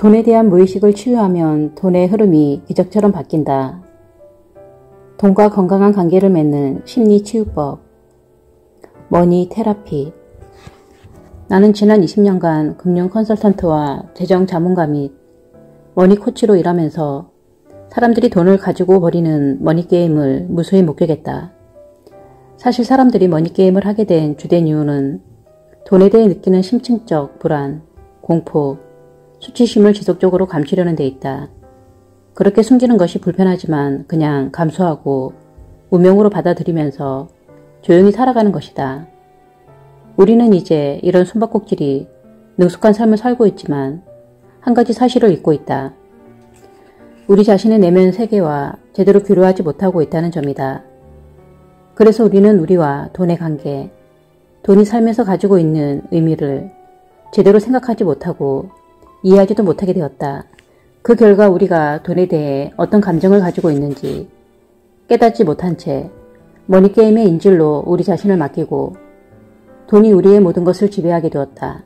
돈에 대한 무의식을 치유하면 돈의 흐름이 기적처럼 바뀐다. 돈과 건강한 관계를 맺는 심리치유법. 머니 테라피. 나는 지난 20년간 금융 컨설턴트와 재정 자문가 및 머니 코치로 일하면서 사람들이 돈을 가지고 벌이는 머니게임을 무수히 목격했다. 사실 사람들이 머니게임을 하게 된 주된 이유는 돈에 대해 느끼는 심층적 불안, 공포, 수치심을 지속적으로 감추려는 데 있다. 그렇게 숨기는 것이 불편하지만 그냥 감수하고 무명으로 받아들이면서 조용히 살아가는 것이다. 우리는 이제 이런 숨바꼭질이 능숙한 삶을 살고 있지만 한 가지 사실을 잊고 있다. 우리 자신의 내면 세계와 제대로 교류하지 못하고 있다는 점이다. 그래서 우리는 우리와 돈의 관계, 돈이 삶에서 가지고 있는 의미를 제대로 생각하지 못하고 이해하지도 못하게 되었다. 그 결과 우리가 돈에 대해 어떤 감정을 가지고 있는지 깨닫지 못한 채 머니게임의 인질로 우리 자신을 맡기고 돈이 우리의 모든 것을 지배하게 되었다.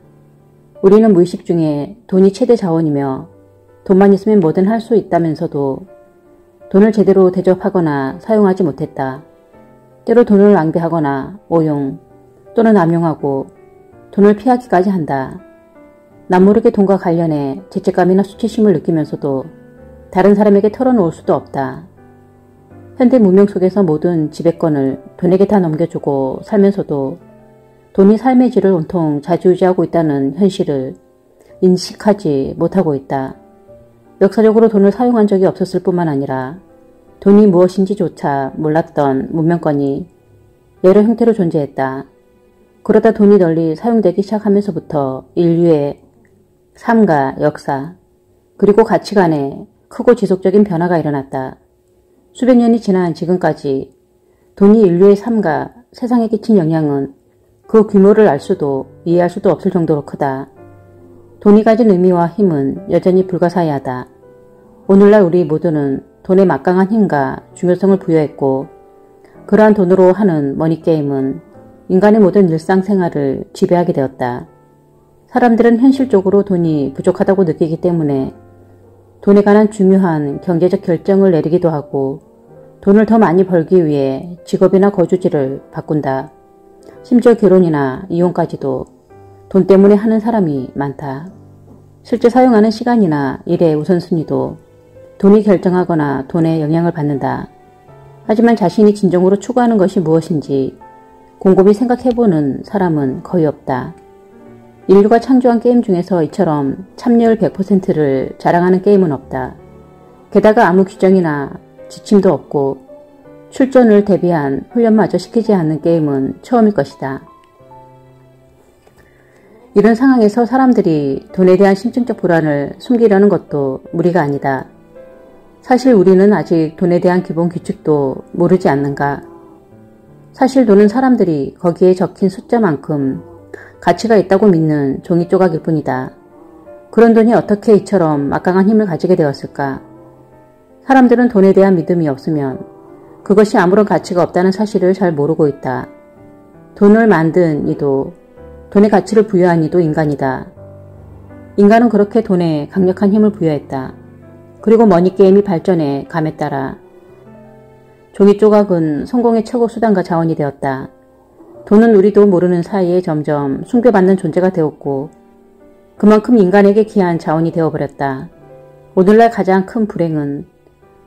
우리는 무의식 중에 돈이 최대 자원이며 돈만 있으면 뭐든 할 수 있다면서도 돈을 제대로 대접하거나 사용하지 못했다. 때로 돈을 낭비하거나 오용 또는 남용하고 돈을 피하기까지 한다. 남모르게 돈과 관련해 죄책감이나 수치심을 느끼면서도 다른 사람에게 털어놓을 수도 없다. 현대 문명 속에서 모든 지배권을 돈에게 다 넘겨주고 살면서도 돈이 삶의 질을 온통 좌지우지하고 있다는 현실을 인식하지 못하고 있다. 역사적으로 돈을 사용한 적이 없었을 뿐만 아니라 돈이 무엇인지조차 몰랐던 문명권이 여러 형태로 존재했다. 그러다 돈이 널리 사용되기 시작하면서부터 인류의 삶과 역사, 그리고 가치관에 크고 지속적인 변화가 일어났다. 수백 년이 지난 지금까지 돈이 인류의 삶과 세상에 끼친 영향은 그 규모를 알 수도 이해할 수도 없을 정도로 크다. 돈이 가진 의미와 힘은 여전히 불가사의하다. 오늘날 우리 모두는 돈에 막강한 힘과 중요성을 부여했고 그러한 돈으로 하는 머니게임은 인간의 모든 일상생활을 지배하게 되었다. 사람들은 현실적으로 돈이 부족하다고 느끼기 때문에 돈에 관한 중요한 경제적 결정을 내리기도 하고 돈을 더 많이 벌기 위해 직업이나 거주지를 바꾼다. 심지어 결혼이나 이혼까지도 돈 때문에 하는 사람이 많다. 실제 사용하는 시간이나 일의 우선순위도 돈이 결정하거나 돈의 영향을 받는다. 하지만 자신이 진정으로 추구하는 것이 무엇인지 곰곰이 생각해보는 사람은 거의 없다. 인류가 창조한 게임 중에서 이처럼 참여율 100%를 자랑하는 게임은 없다. 게다가 아무 규정이나 지침도 없고 출전을 대비한 훈련마저 시키지 않는 게임은 처음일 것이다. 이런 상황에서 사람들이 돈에 대한 심층적 불안을 숨기려는 것도 무리가 아니다. 사실 우리는 아직 돈에 대한 기본 규칙도 모르지 않는가? 사실 돈은 사람들이 거기에 적힌 숫자만큼 가치가 있다고 믿는 종이 조각일 뿐이다. 그런 돈이 어떻게 이처럼 막강한 힘을 가지게 되었을까? 사람들은 돈에 대한 믿음이 없으면 그것이 아무런 가치가 없다는 사실을 잘 모르고 있다. 돈을 만든 이도 돈의 가치를 부여한 이도 인간이다. 인간은 그렇게 돈에 강력한 힘을 부여했다. 그리고 머니게임이 발전해 감에 따라 종이 조각은 성공의 최고 수단과 자원이 되었다. 돈은 우리도 모르는 사이에 점점 숭배받는 존재가 되었고 그만큼 인간에게 귀한 자원이 되어버렸다. 오늘날 가장 큰 불행은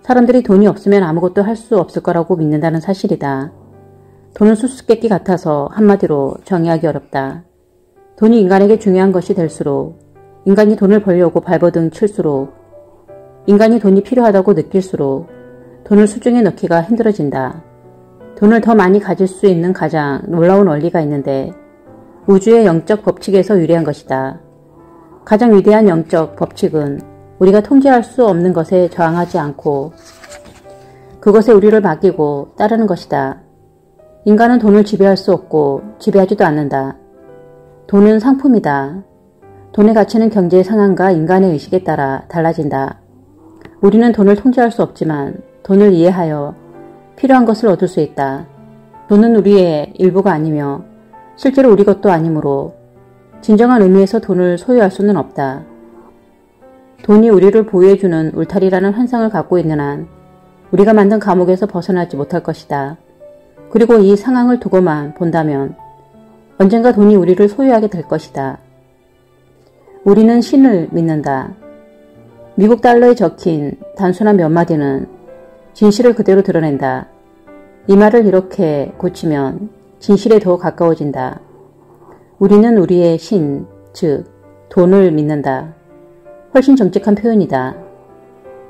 사람들이 돈이 없으면 아무것도 할 수 없을 거라고 믿는다는 사실이다. 돈은 수수께끼 같아서 한마디로 정의하기 어렵다. 돈이 인간에게 중요한 것이 될수록 인간이 돈을 벌려고 발버둥 칠수록 인간이 돈이 필요하다고 느낄수록 돈을 수중에 넣기가 힘들어진다. 돈을 더 많이 가질 수 있는 가장 놀라운 원리가 있는데 우주의 영적 법칙에서 유래한 것이다. 가장 위대한 영적 법칙은 우리가 통제할 수 없는 것에 저항하지 않고 그것에 우리를 맡기고 따르는 것이다. 인간은 돈을 지배할 수 없고 지배하지도 않는다. 돈은 상품이다. 돈의 가치는 경제의 상황과 인간의 의식에 따라 달라진다. 우리는 돈을 통제할 수 없지만 돈을 이해하여 필요한 것을 얻을 수 있다. 돈은 우리의 일부가 아니며 실제로 우리 것도 아니므로 진정한 의미에서 돈을 소유할 수는 없다. 돈이 우리를 보호해주는 울타리라는 환상을 갖고 있는 한 우리가 만든 감옥에서 벗어나지 못할 것이다. 그리고 이 상황을 두고만 본다면 언젠가 돈이 우리를 소유하게 될 것이다. 우리는 신을 믿는다. 미국 달러에 적힌 단순한 몇 마디는 진실을 그대로 드러낸다. 이 말을 이렇게 고치면 진실에 더 가까워진다. 우리는 우리의 신, 즉 돈을 믿는다. 훨씬 정직한 표현이다.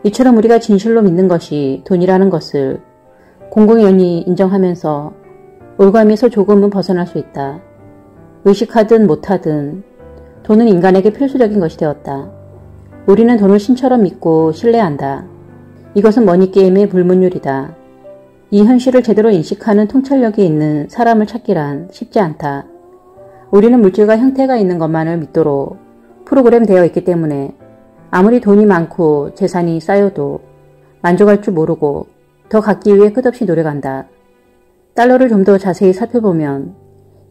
이처럼 우리가 진실로 믿는 것이 돈이라는 것을 공공연히 인정하면서 올가미에서 조금은 벗어날 수 있다. 의식하든 못하든 돈은 인간에게 필수적인 것이 되었다. 우리는 돈을 신처럼 믿고 신뢰한다. 이것은 머니게임의 불문율이다. 이 현실을 제대로 인식하는 통찰력이 있는 사람을 찾기란 쉽지 않다. 우리는 물질과 형태가 있는 것만을 믿도록 프로그램되어 있기 때문에 아무리 돈이 많고 재산이 쌓여도 만족할 줄 모르고 더 갖기 위해 끝없이 노력한다. 달러를 좀 더 자세히 살펴보면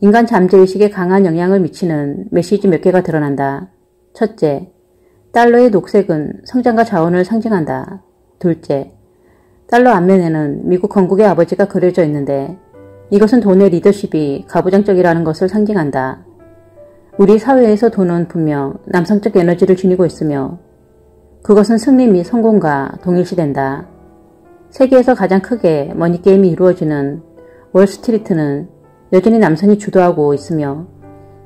인간 잠재의식에 강한 영향을 미치는 메시지 몇 개가 드러난다. 첫째, 달러의 녹색은 성장과 자원을 상징한다. 둘째, 달러 앞면에는 미국 건국의 아버지가 그려져 있는데 이것은 돈의 리더십이 가부장적이라는 것을 상징한다. 우리 사회에서 돈은 분명 남성적 에너지를 지니고 있으며 그것은 승리 및 성공과 동일시된다. 세계에서 가장 크게 머니게임이 이루어지는 월스트리트는 여전히 남성이 주도하고 있으며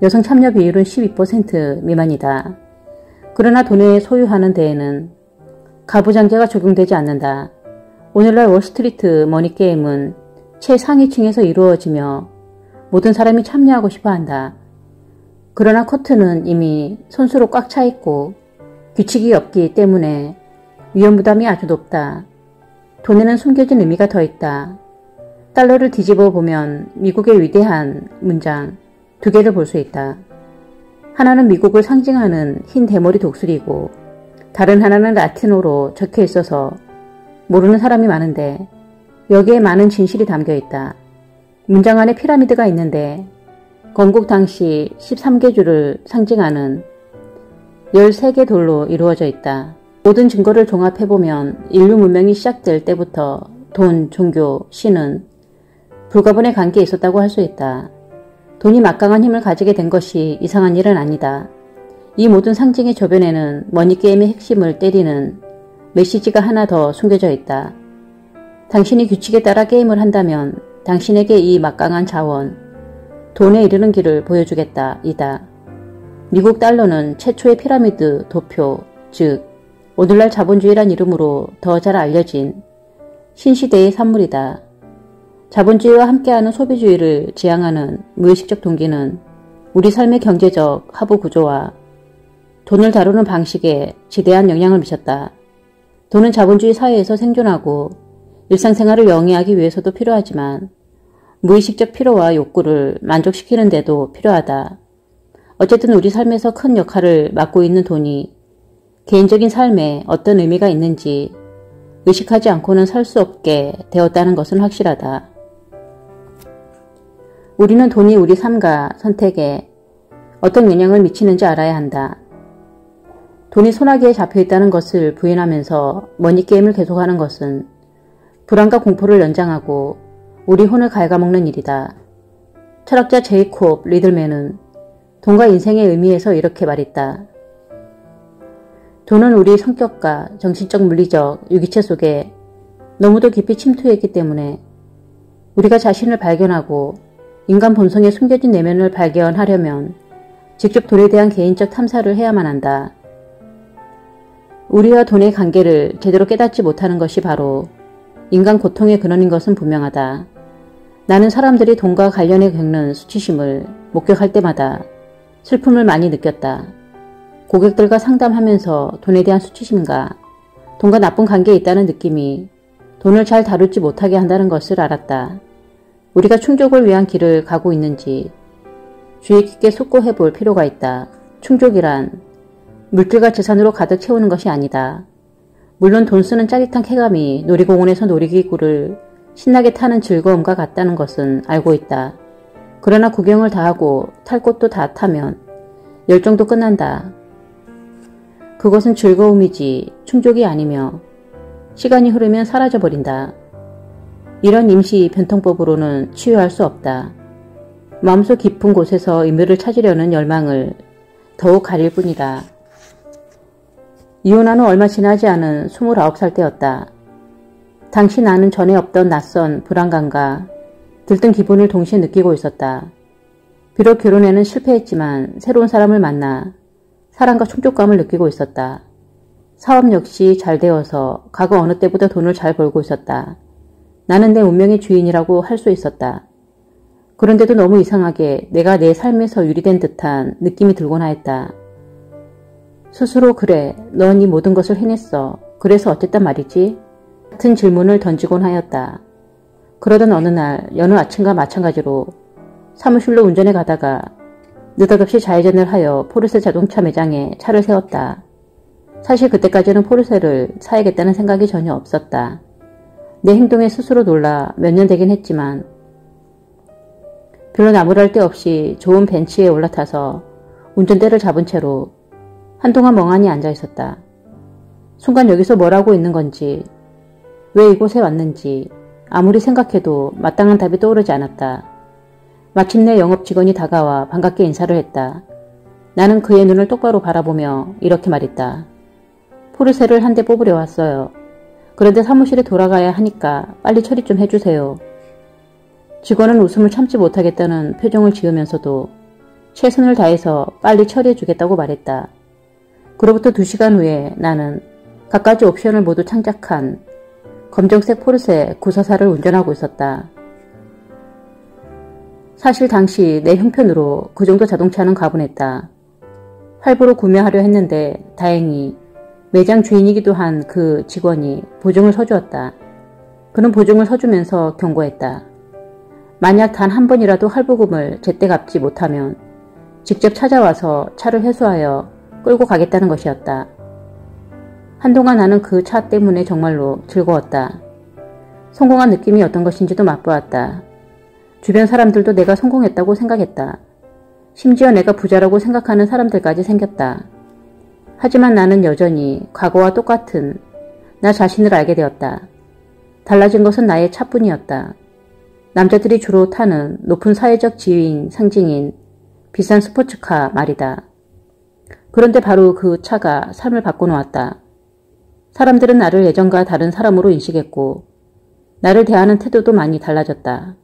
여성 참여 비율은 12% 미만이다. 그러나 돈을 소유하는 데에는 가부장제가 적용되지 않는다. 오늘날 월스트리트 머니게임은 최상위층에서 이루어지며 모든 사람이 참여하고 싶어 한다. 그러나 커튼은 이미 손수로 꽉 차 있고 규칙이 없기 때문에 위험부담이 아주 높다. 돈에는 숨겨진 의미가 더 있다. 달러를 뒤집어 보면 미국의 위대한 문장 두 개를 볼 수 있다. 하나는 미국을 상징하는 흰 대머리 독수리고 다른 하나는 라틴어로 적혀 있어서 모르는 사람이 많은데 여기에 많은 진실이 담겨 있다. 문장 안에 피라미드가 있는데 건국 당시 13개 주를 상징하는 13개 돌로 이루어져 있다. 모든 증거를 종합해보면 인류 문명이 시작될 때부터 돈, 종교, 신은 불가분의 관계에 있었다고 할 수 있다. 돈이 막강한 힘을 가지게 된 것이 이상한 일은 아니다. 이 모든 상징의 저변에는 머니게임의 핵심을 때리는 메시지가 하나 더 숨겨져 있다. 당신이 규칙에 따라 게임을 한다면 당신에게 이 막강한 자원, 돈에 이르는 길을 보여주겠다. 이다. 미국 달러는 최초의 피라미드 도표, 즉 오늘날 자본주의란 이름으로 더 잘 알려진 신시대의 산물이다. 자본주의와 함께하는 소비주의를 지향하는 무의식적 동기는 우리 삶의 경제적 하부 구조와 돈을 다루는 방식에 지대한 영향을 미쳤다. 돈은 자본주의 사회에서 생존하고 일상생활을 영위하기 위해서도 필요하지만 무의식적 필요와 욕구를 만족시키는 데도 필요하다. 어쨌든 우리 삶에서 큰 역할을 맡고 있는 돈이 개인적인 삶에 어떤 의미가 있는지 의식하지 않고는 살 수 없게 되었다는 것은 확실하다. 우리는 돈이 우리 삶과 선택에 어떤 영향을 미치는지 알아야 한다. 돈이 소나기에 잡혀있다는 것을 부인하면서 머니게임을 계속하는 것은 불안과 공포를 연장하고 우리 혼을 갉아먹는 일이다. 철학자 제이콥 리들맨은 돈과 인생의 의미에서 이렇게 말했다. 돈은 우리 성격과 정신적, 물리적, 유기체 속에 너무도 깊이 침투했기 때문에 우리가 자신을 발견하고 인간 본성의 숨겨진 내면을 발견하려면 직접 돈에 대한 개인적 탐사를 해야만 한다. 우리와 돈의 관계를 제대로 깨닫지 못하는 것이 바로 인간 고통의 근원인 것은 분명하다. 나는 사람들이 돈과 관련해 겪는 수치심을 목격할 때마다 슬픔을 많이 느꼈다. 고객들과 상담하면서 돈에 대한 수치심과 돈과 나쁜 관계에 있다는 느낌이 돈을 잘 다루지 못하게 한다는 것을 알았다. 우리가 충족을 위한 길을 가고 있는지 주의 깊게 숙고해 볼 필요가 있다. 충족이란 물질과 재산으로 가득 채우는 것이 아니다. 물론 돈 쓰는 짜릿한 쾌감이 놀이공원에서 놀이기구를 신나게 타는 즐거움과 같다는 것은 알고 있다. 그러나 구경을 다 하고 탈 곳도 다 타면 열정도 끝난다. 그것은 즐거움이지 충족이 아니며 시간이 흐르면 사라져버린다. 이런 임시 변통법으로는 치유할 수 없다. 마음속 깊은 곳에서 의미를 찾으려는 열망을 더욱 가릴 뿐이다. 이혼한 후 얼마 지나지 않은 29살 때였다. 당시 나는 전에 없던 낯선 불안감과 들뜬 기분을 동시에 느끼고 있었다. 비록 결혼에는 실패했지만 새로운 사람을 만나 사랑과 충족감을 느끼고 있었다. 사업 역시 잘 되어서 과거 어느 때보다 돈을 잘 벌고 있었다. 나는 내 운명의 주인이라고 할 수 있었다. 그런데도 너무 이상하게 내가 내 삶에서 유리된 듯한 느낌이 들곤 하였다. 스스로 그래, 넌 이 모든 것을 해냈어. 그래서 어쨌단 말이지? 같은 질문을 던지곤 하였다. 그러던 어느 날 여느 아침과 마찬가지로 사무실로 운전해 가다가 느닷없이 좌회전을 하여 포르쉐 자동차 매장에 차를 세웠다. 사실 그때까지는 포르쉐를 사야겠다는 생각이 전혀 없었다. 내 행동에 스스로 놀라 몇 년 되긴 했지만 별로 나무랄 데 없이 좋은 벤치에 올라타서 운전대를 잡은 채로 한동안 멍하니 앉아 있었다. 순간 여기서 뭘 하고 있는 건지, 왜 이곳에 왔는지 아무리 생각해도 마땅한 답이 떠오르지 않았다. 마침내 영업 직원이 다가와 반갑게 인사를 했다. 나는 그의 눈을 똑바로 바라보며 이렇게 말했다. 포르쉐를 한 대 뽑으려 왔어요. 그런데 사무실에 돌아가야 하니까 빨리 처리 좀 해주세요. 직원은 웃음을 참지 못하겠다는 표정을 지으면서도 최선을 다해서 빨리 처리해주겠다고 말했다. 그로부터 2시간 후에 나는 갖가지 옵션을 모두 장착한 검정색 포르쉐 944를 운전하고 있었다. 사실 당시 내 형편으로 그 정도 자동차는 가분했다. 할부로 구매하려 했는데 다행히 매장 주인이기도 한 그 직원이 보증을 서주었다. 그는 보증을 서주면서 경고했다. 만약 단 한 번이라도 할부금을 제때 갚지 못하면 직접 찾아와서 차를 회수하여 끌고 가겠다는 것이었다. 한동안 나는 그 차 때문에 정말로 즐거웠다. 성공한 느낌이 어떤 것인지도 맛보았다. 주변 사람들도 내가 성공했다고 생각했다. 심지어 내가 부자라고 생각하는 사람들까지 생겼다. 하지만 나는 여전히 과거와 똑같은 나 자신을 알게 되었다. 달라진 것은 나의 차뿐이었다. 남자들이 주로 타는 높은 사회적 지위인 상징인 비싼 스포츠카 말이다. 그런데 바로 그 차가 삶을 바꿔놓았다. 사람들은 나를 예전과 다른 사람으로 인식했고 나를 대하는 태도도 많이 달라졌다.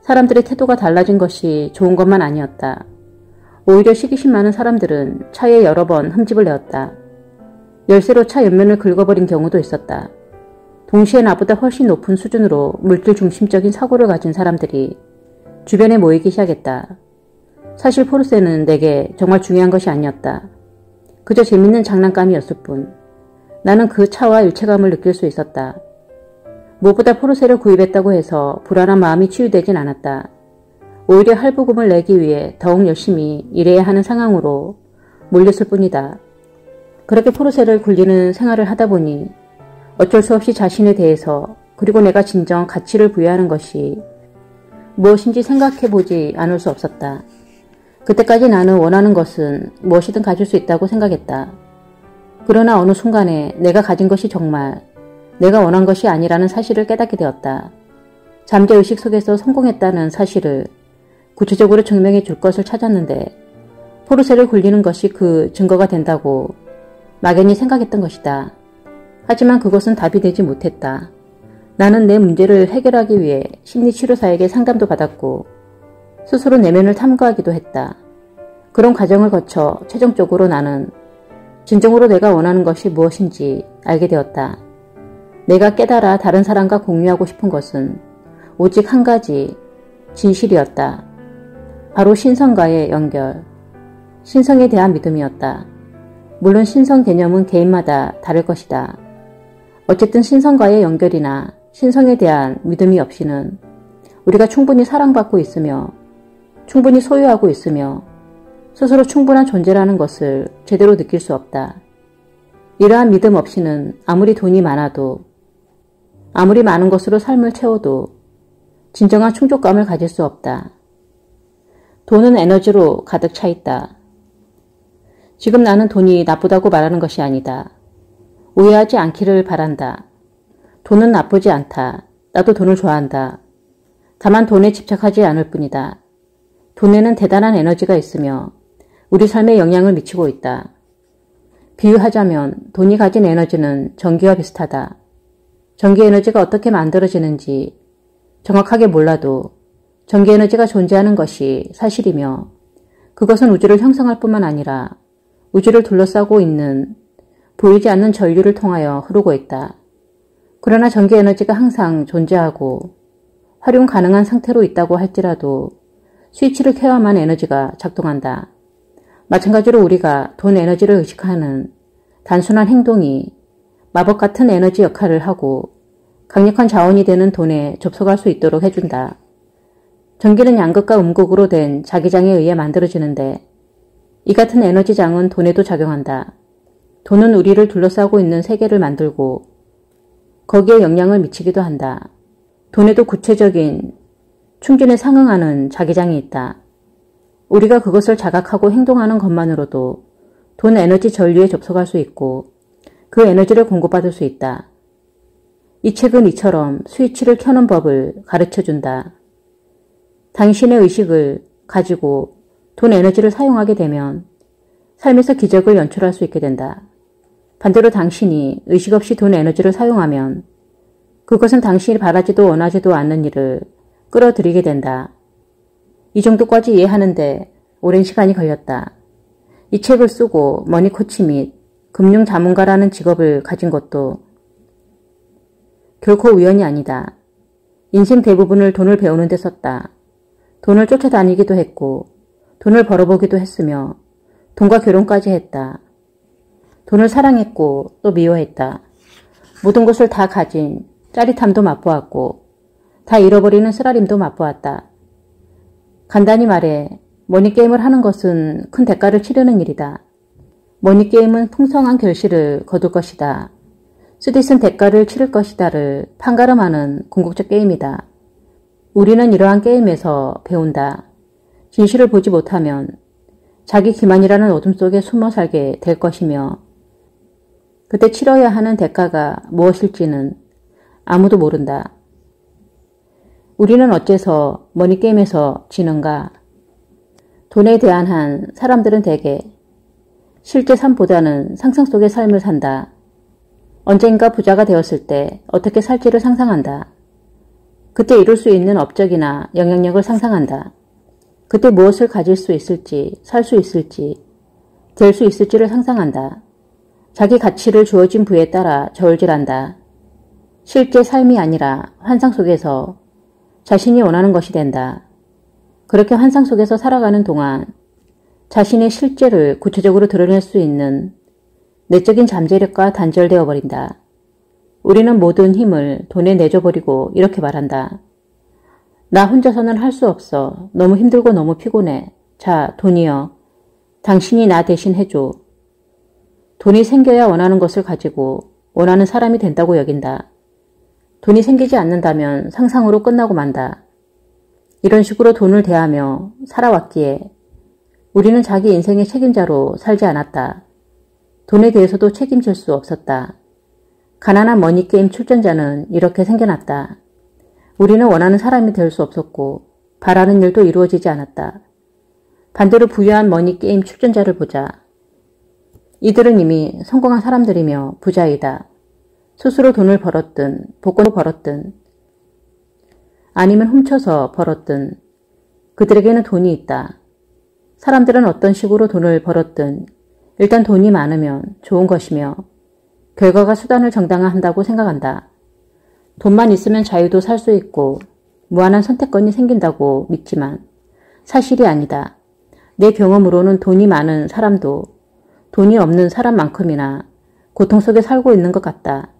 사람들의 태도가 달라진 것이 좋은 것만 아니었다. 오히려 시기심 많은 사람들은 차에 여러 번 흠집을 내었다. 열쇠로 차 옆면을 긁어버린 경우도 있었다. 동시에 나보다 훨씬 높은 수준으로 물질 중심적인 사고를 가진 사람들이 주변에 모이기 시작했다. 사실 포르쉐는 내게 정말 중요한 것이 아니었다. 그저 재밌는 장난감이었을 뿐. 나는 그 차와 일체감을 느낄 수 있었다. 무엇보다 포르쉐를 구입했다고 해서 불안한 마음이 치유되진 않았다. 오히려 할부금을 내기 위해 더욱 열심히 일해야 하는 상황으로 몰렸을 뿐이다. 그렇게 포르쉐를 굴리는 생활을 하다 보니 어쩔 수 없이 자신에 대해서 그리고 내가 진정 가치를 부여하는 것이 무엇인지 생각해보지 않을 수 없었다. 그때까지 나는 원하는 것은 무엇이든 가질 수 있다고 생각했다. 그러나 어느 순간에 내가 가진 것이 정말 내가 원한 것이 아니라는 사실을 깨닫게 되었다. 잠재의식 속에서 성공했다는 사실을 구체적으로 증명해 줄 것을 찾았는데 포르쉐를 굴리는 것이 그 증거가 된다고 막연히 생각했던 것이다. 하지만 그것은 답이 되지 못했다. 나는 내 문제를 해결하기 위해 심리치료사에게 상담도 받았고 스스로 내면을 탐구하기도 했다. 그런 과정을 거쳐 최종적으로 나는 진정으로 내가 원하는 것이 무엇인지 알게 되었다. 내가 깨달아 다른 사람과 공유하고 싶은 것은 오직 한 가지 진실이었다. 바로 신성과의 연결, 신성에 대한 믿음이었다. 물론 신성 개념은 개인마다 다를 것이다. 어쨌든 신성과의 연결이나 신성에 대한 믿음이 없이는 우리가 충분히 사랑받고 있으며 충분히 소유하고 있으며 스스로 충분한 존재라는 것을 제대로 느낄 수 없다. 이러한 믿음 없이는 아무리 돈이 많아도 아무리 많은 것으로 삶을 채워도 진정한 충족감을 가질 수 없다. 돈은 에너지로 가득 차 있다. 지금 나는 돈이 나쁘다고 말하는 것이 아니다. 오해하지 않기를 바란다. 돈은 나쁘지 않다. 나도 돈을 좋아한다. 다만 돈에 집착하지 않을 뿐이다. 돈에는 대단한 에너지가 있으며 우리 삶에 영향을 미치고 있다. 비유하자면 돈이 가진 에너지는 전기와 비슷하다. 전기 에너지가 어떻게 만들어지는지 정확하게 몰라도 전기 에너지가 존재하는 것이 사실이며 그것은 우주를 형성할 뿐만 아니라 우주를 둘러싸고 있는 보이지 않는 전류를 통하여 흐르고 있다. 그러나 전기 에너지가 항상 존재하고 활용 가능한 상태로 있다고 할지라도 스위치를 켜야만 에너지가 작동한다. 마찬가지로 우리가 돈 에너지를 의식하는 단순한 행동이 마법 같은 에너지 역할을 하고 강력한 자원이 되는 돈에 접속할 수 있도록 해준다. 전기는 양극과 음극으로 된 자기장에 의해 만들어지는데 이 같은 에너지장은 돈에도 작용한다. 돈은 우리를 둘러싸고 있는 세계를 만들고 거기에 영향을 미치기도 한다. 돈에도 구체적인 충진에 상응하는 자기장이 있다. 우리가 그것을 자각하고 행동하는 것만으로도 돈 에너지 전류에 접속할 수 있고 그 에너지를 공급받을 수 있다. 이 책은 이처럼 스위치를 켜는 법을 가르쳐준다. 당신의 의식을 가지고 돈 에너지를 사용하게 되면 삶에서 기적을 연출할 수 있게 된다. 반대로 당신이 의식 없이 돈 에너지를 사용하면 그것은 당신이 바라지도 원하지도 않는 일을 끌어들이게 된다. 이 정도까지 이해하는데 오랜 시간이 걸렸다. 이 책을 쓰고 머니코치 및 금융 자문가라는 직업을 가진 것도 결코 우연이 아니다. 인생 대부분을 돈을 배우는 데 썼다. 돈을 쫓아다니기도 했고 돈을 벌어보기도 했으며 돈과 결혼까지 했다. 돈을 사랑했고 또 미워했다. 모든 것을 다 가진 짜릿함도 맛보았고 다 잃어버리는 쓰라림도 맛보았다. 간단히 말해 머니게임을 하는 것은 큰 대가를 치르는 일이다. 머니게임은 풍성한 결실을 거둘 것이다. 쓰디쓴 대가를 치를 것이다를 판가름하는 궁극적 게임이다. 우리는 이러한 게임에서 배운다. 진실을 보지 못하면 자기 기만이라는 어둠 속에 숨어 살게 될 것이며 그때 치러야 하는 대가가 무엇일지는 아무도 모른다. 우리는 어째서 머니게임에서 지는가? 돈에 대한 한 사람들은 대개 실제 삶보다는 상상 속의 삶을 산다. 언젠가 부자가 되었을 때 어떻게 살지를 상상한다. 그때 이룰 수 있는 업적이나 영향력을 상상한다. 그때 무엇을 가질 수 있을지, 살 수 있을지, 될 수 있을지를 상상한다. 자기 가치를 주어진 부에 따라 저울질한다. 실제 삶이 아니라 환상 속에서 자신이 원하는 것이 된다. 그렇게 환상 속에서 살아가는 동안 자신의 실제를 구체적으로 드러낼 수 있는 내적인 잠재력과 단절되어 버린다. 우리는 모든 힘을 돈에 내줘버리고 이렇게 말한다. 나 혼자서는 할 수 없어. 너무 힘들고 너무 피곤해. 자, 돈이여. 당신이 나 대신 해줘. 돈이 생겨야 원하는 것을 가지고 원하는 사람이 된다고 여긴다. 돈이 생기지 않는다면 상상으로 끝나고 만다. 이런 식으로 돈을 대하며 살아왔기에 우리는 자기 인생의 책임자로 살지 않았다. 돈에 대해서도 책임질 수 없었다. 가난한 머니게임 출전자는 이렇게 생겨났다. 우리는 원하는 사람이 될 수 없었고 바라는 일도 이루어지지 않았다. 반대로 부유한 머니게임 출전자를 보자. 이들은 이미 성공한 사람들이며 부자이다. 스스로 돈을 벌었든 복권을 벌었든 아니면 훔쳐서 벌었든 그들에게는 돈이 있다. 사람들은 어떤 식으로 돈을 벌었든 일단 돈이 많으면 좋은 것이며 결과가 수단을 정당화한다고 생각한다. 돈만 있으면 자유도 살 수 있고 무한한 선택권이 생긴다고 믿지만 사실이 아니다. 내 경험으로는 돈이 많은 사람도 돈이 없는 사람만큼이나 고통 속에 살고 있는 것 같다.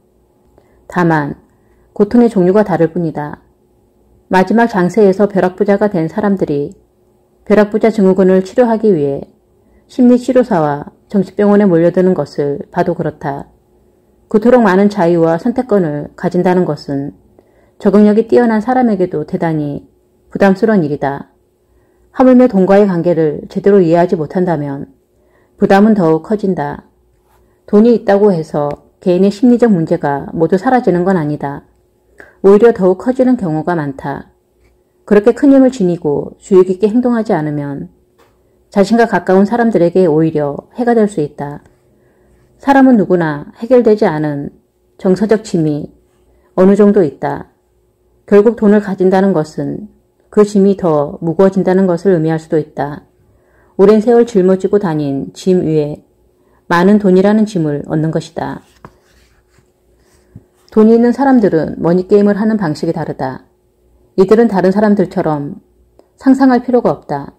다만 고통의 종류가 다를 뿐이다. 마지막 장세에서 벼락부자가 된 사람들이 벼락부자 증후군을 치료하기 위해 심리치료사와 정신병원에 몰려드는 것을 봐도 그렇다. 그토록 많은 자유와 선택권을 가진다는 것은 적응력이 뛰어난 사람에게도 대단히 부담스러운 일이다. 하물며 돈과의 관계를 제대로 이해하지 못한다면 부담은 더욱 커진다. 돈이 있다고 해서 개인의 심리적 문제가 모두 사라지는 건 아니다. 오히려 더욱 커지는 경우가 많다. 그렇게 큰 힘을 지니고 주의 깊게 행동하지 않으면 자신과 가까운 사람들에게 오히려 해가 될 수 있다. 사람은 누구나 해결되지 않은 정서적 짐이 어느 정도 있다. 결국 돈을 가진다는 것은 그 짐이 더 무거워진다는 것을 의미할 수도 있다. 오랜 세월 짊어지고 다닌 짐 위에 많은 돈이라는 짐을 얻는 것이다. 돈이 있는 사람들은 머니게임을 하는 방식이 다르다. 이들은 다른 사람들처럼 상상할 필요가 없다.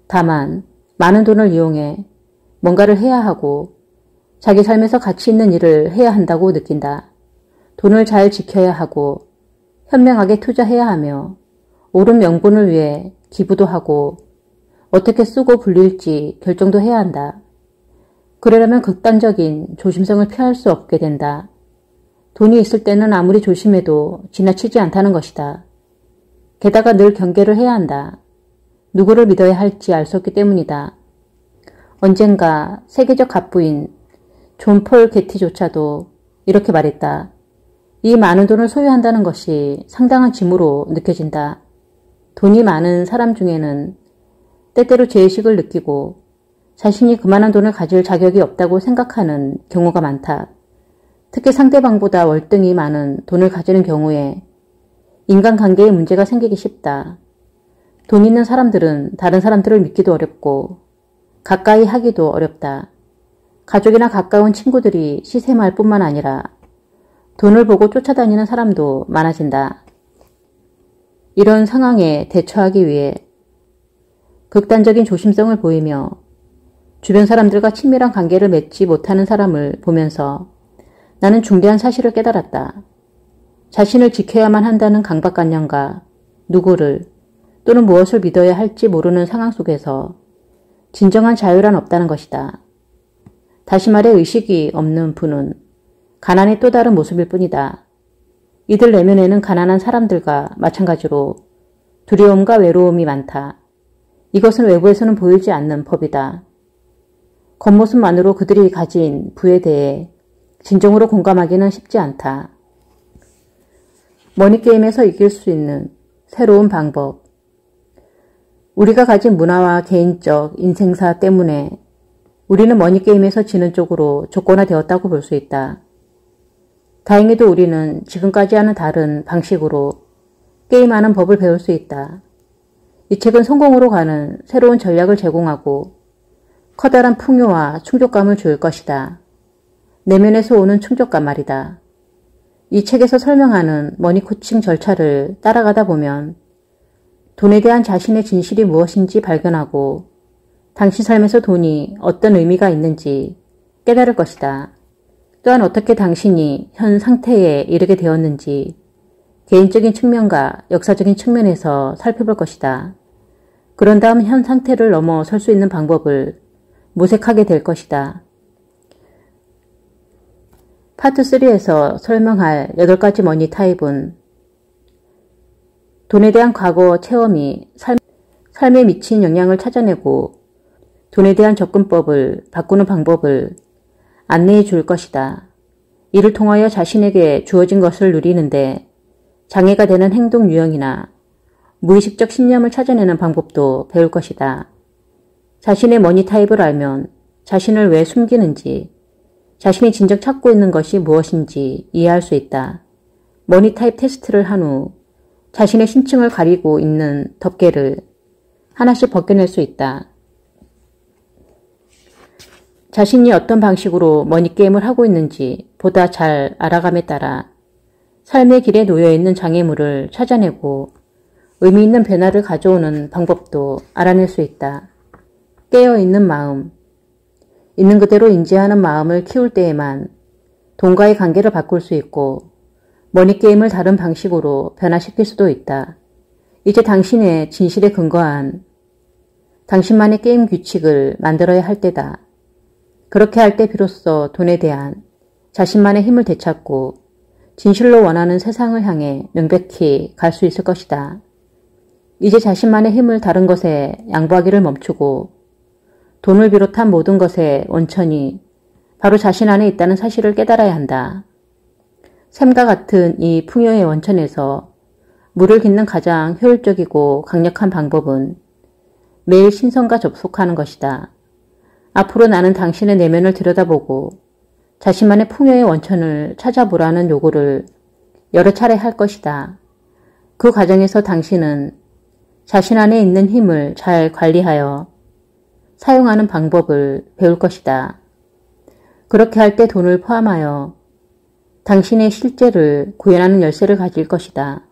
다만 많은 돈을 이용해 뭔가를 해야 하고 자기 삶에서 가치 있는 일을 해야 한다고 느낀다. 돈을 잘 지켜야 하고 현명하게 투자해야 하며 옳은 명분을 위해 기부도 하고 어떻게 쓰고 불릴지 결정도 해야 한다. 그러려면 극단적인 조심성을 피할 수 없게 된다. 돈이 있을 때는 아무리 조심해도 지나치지 않다는 것이다. 게다가 늘 경계를 해야 한다. 누구를 믿어야 할지 알 수 없기 때문이다. 언젠가 세계적 갑부인 존 폴 게티조차도 이렇게 말했다. 이 많은 돈을 소유한다는 것이 상당한 짐으로 느껴진다. 돈이 많은 사람 중에는 때때로 죄의식을 느끼고 자신이 그만한 돈을 가질 자격이 없다고 생각하는 경우가 많다. 특히 상대방보다 월등히 많은 돈을 가지는 경우에 인간관계에 문제가 생기기 쉽다. 돈 있는 사람들은 다른 사람들을 믿기도 어렵고 가까이 하기도 어렵다. 가족이나 가까운 친구들이 시샘할 뿐만 아니라 돈을 보고 쫓아다니는 사람도 많아진다. 이런 상황에 대처하기 위해 극단적인 조심성을 보이며 주변 사람들과 친밀한 관계를 맺지 못하는 사람을 보면서 나는 중대한 사실을 깨달았다. 자신을 지켜야만 한다는 강박관념과 누구를 또는 무엇을 믿어야 할지 모르는 상황 속에서 진정한 자유란 없다는 것이다. 다시 말해 의식이 없는 분은 가난의 또 다른 모습일 뿐이다. 이들 내면에는 가난한 사람들과 마찬가지로 두려움과 외로움이 많다. 이것은 외부에서는 보이지 않는 법이다. 겉모습만으로 그들이 가진 부에 대해 진정으로 공감하기는 쉽지 않다. 머니게임에서 이길 수 있는 새로운 방법. 우리가 가진 문화와 개인적 인생사 때문에 우리는 머니게임에서 지는 쪽으로 족권화되었다고 볼 수 있다. 다행히도 우리는 지금까지와는 다른 방식으로 게임하는 법을 배울 수 있다. 이 책은 성공으로 가는 새로운 전략을 제공하고 커다란 풍요와 충족감을 줄 것이다. 내면에서 오는 충족감 말이다. 이 책에서 설명하는 머니 코칭 절차를 따라가다 보면 돈에 대한 자신의 진실이 무엇인지 발견하고 당신 삶에서 돈이 어떤 의미가 있는지 깨달을 것이다. 또한 어떻게 당신이 현 상태에 이르게 되었는지 개인적인 측면과 역사적인 측면에서 살펴볼 것이다. 그런 다음 현 상태를 넘어설 수 있는 방법을 모색하게 될 것이다. 파트 3에서 설명할 8가지 머니 타입은 돈에 대한 과거 체험이 삶에 미친 영향을 찾아내고 돈에 대한 접근법을 바꾸는 방법을 안내해 줄 것이다. 이를 통하여 자신에게 주어진 것을 누리는데 장애가 되는 행동 유형이나 무의식적 신념을 찾아내는 방법도 배울 것이다. 자신의 머니 타입을 알면 자신을 왜 숨기는지, 자신이 진정 찾고 있는 것이 무엇인지 이해할 수 있다. 머니 타입 테스트를 한 후 자신의 신층을 가리고 있는 덮개를 하나씩 벗겨낼 수 있다. 자신이 어떤 방식으로 머니게임을 하고 있는지 보다 잘 알아감에 따라 삶의 길에 놓여있는 장애물을 찾아내고 의미 있는 변화를 가져오는 방법도 알아낼 수 있다. 깨어있는 마음, 있는 그대로 인지하는 마음을 키울 때에만 돈과의 관계를 바꿀 수 있고 머니게임을 다른 방식으로 변화시킬 수도 있다. 이제 당신의 진실에 근거한 당신만의 게임 규칙을 만들어야 할 때다. 그렇게 할 때 비로소 돈에 대한 자신만의 힘을 되찾고 진실로 원하는 세상을 향해 명백히 갈 수 있을 것이다. 이제 자신만의 힘을 다른 것에 양보하기를 멈추고 돈을 비롯한 모든 것의 원천이 바로 자신 안에 있다는 사실을 깨달아야 한다. 샘과 같은 이 풍요의 원천에서 물을 깃는 가장 효율적이고 강력한 방법은 매일 신선과 접속하는 것이다. 앞으로 나는 당신의 내면을 들여다보고 자신만의 풍요의 원천을 찾아보라는 요구를 여러 차례 할 것이다. 그 과정에서 당신은 자신 안에 있는 힘을 잘 관리하여 사용하는 방법을 배울 것이다. 그렇게 할 때 돈을 포함하여 당신의 실제를 구현하는 열쇠를 가질 것이다.